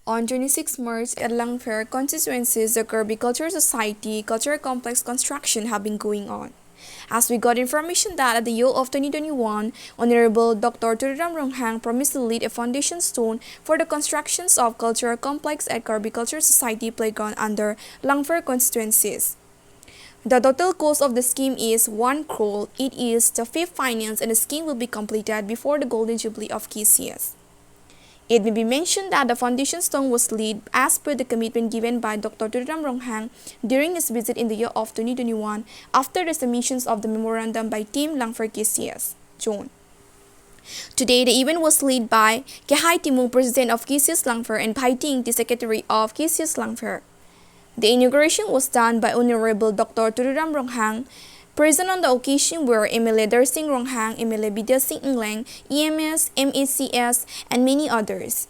On 26 March at Langfair constituencies, the Kirby Culture Society Cultural Complex construction have been going on. As we got information that at the year of 2021, Honorable Dr.Tuliram Ronghag promised to lead a foundation stone for the constructions of cultural complex at Kirby Culture Society playground under Langfair constituencies. The total cost of the scheme is 1 crore. It is the fifth finance and the scheme will be completed before the Golden Jubilee of KCS. It may be mentioned that the foundation stone was laid as per the commitment given by Dr. Tuliram Ronghag during his visit in the year of 2021 after the submissions of the memorandum by Team Langfair KCS, June. Today, the event was led by Kehay Timung, President of KCS Langfair, and Pai Ting, the Secretary of KCS Langfair. The inauguration was done by Honorable Dr. Tuliram Ronghag. Present on the occasion were MLA Darsing Ronghag, MLA Bidya Singh Ingleng, EMS, MACS, and many others.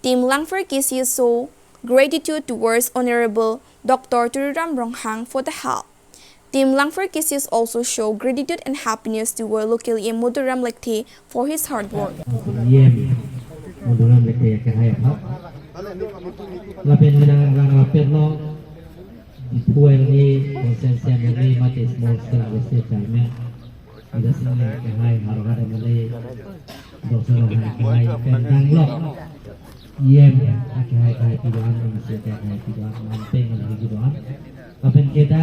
Team Langfair KCS show gratitude towards Honorable Dr. Tuliram Ronghag for the help. Team Langfair KCS also show gratitude and happiness toward local EM Moduram Lekte for his hard work. Dipuai ni konsensi ni mati small scale research kami ada sini kehai harga dari dosen kehai pendang lok iem kehai tiduan mesti kehai tiduan mamping lagi tiduan kapan kita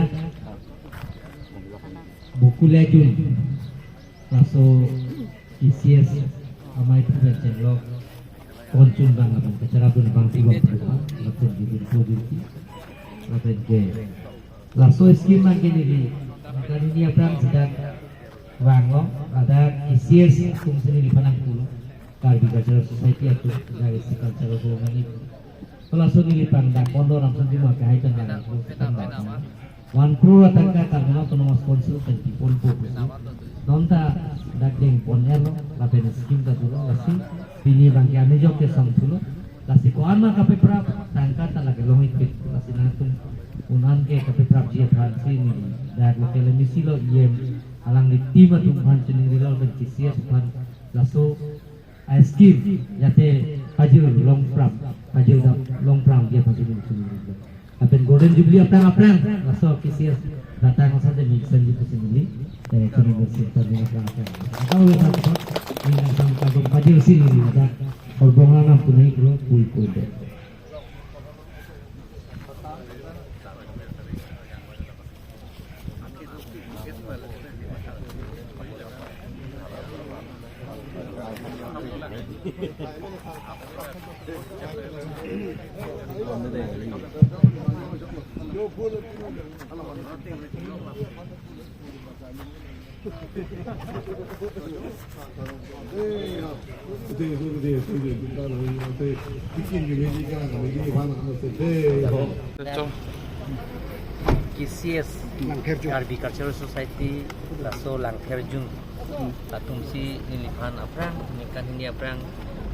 buku lejun laso KCS amai terpenceng lok koncun bang kapan kecara pun bang tiba tiduan langsung di laso skim lagi ni kali ni apa sedang wangong ada KCS fungsi di Panang Pulau Kirby Cultural Society atau dari cultural golongan ini laso ni pandang pondok langsung di mana kaitan dengan pandang 1 crore tangka karena autonomous consultant di pon nonta daging ponelo lapen skim dulu lasi pini bangki ane jok ke sampulo lasi ko ama kape prap tangka talaga longit lasi natung unan ke kape prap dia hansi ni dar lokal misi lo iem alang di tim atung hansi ni rilal dan KCS pan laso askim jate hajir long prap dia hansi ni apen golden jubilee aprang laso KCS datang saja ni sanji sendiri dari komunitas terdengar apa kalau kita ini sampai hajir sini ada Orbongan punai bro pui deh. KCS Kirby Cultural Society laso Langfair Jung latumsi nilipan aprang nikan ini aprang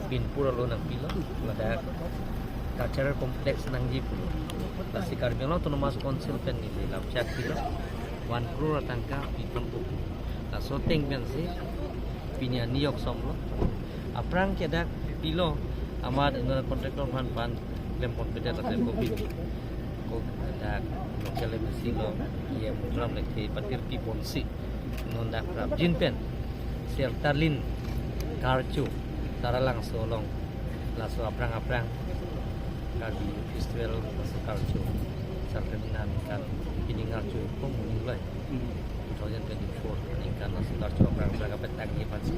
bin pura lo nang pilo ada cultural complex nang jip lasi Kirby lo autonomous consultant ni lapcak pilo 1 crore tangka pipon buku laso teng bensi pinya niyok somlo aprang kedak pilo amad dengan kontraktor pan lempon beda tak covid ada lokal misi lo ia drum lekti patir pipon si nonda prap jinpen sertalin karcu taralang solong laso aprang kali festival laso karcu sarkeminan kan ini karcu pun mulai 2024 ini kan laso karcu aprang apet lagi pansi